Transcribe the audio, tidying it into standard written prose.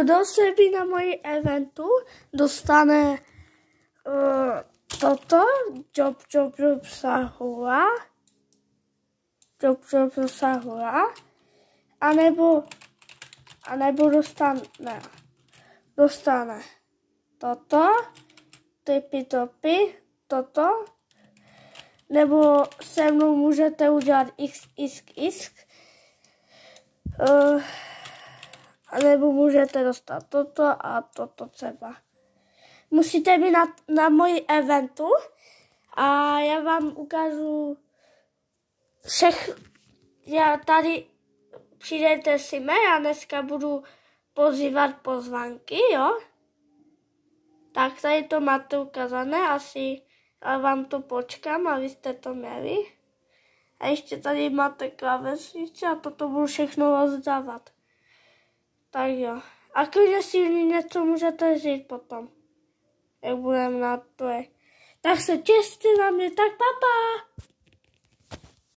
Kdo se by na moji eventu dostane toto, job sahura, anebo dostane toto, topy, toto, nebo se mnou můžete udělat x, nebo můžete dostat toto a toto třeba. Musíte být na moji eventu a já vám ukážu já tady přijdete si mě, já dneska budu pozývat pozvánky, jo? Tak tady to máte ukázané, asi a vám to počkám, abyste to měli. A ještě tady máte klávesnice a toto budu všechno rozdávat. Tak jo. A když si něco můžete říct potom, jak budeme na to. Tak se těšte na mě, tak papa.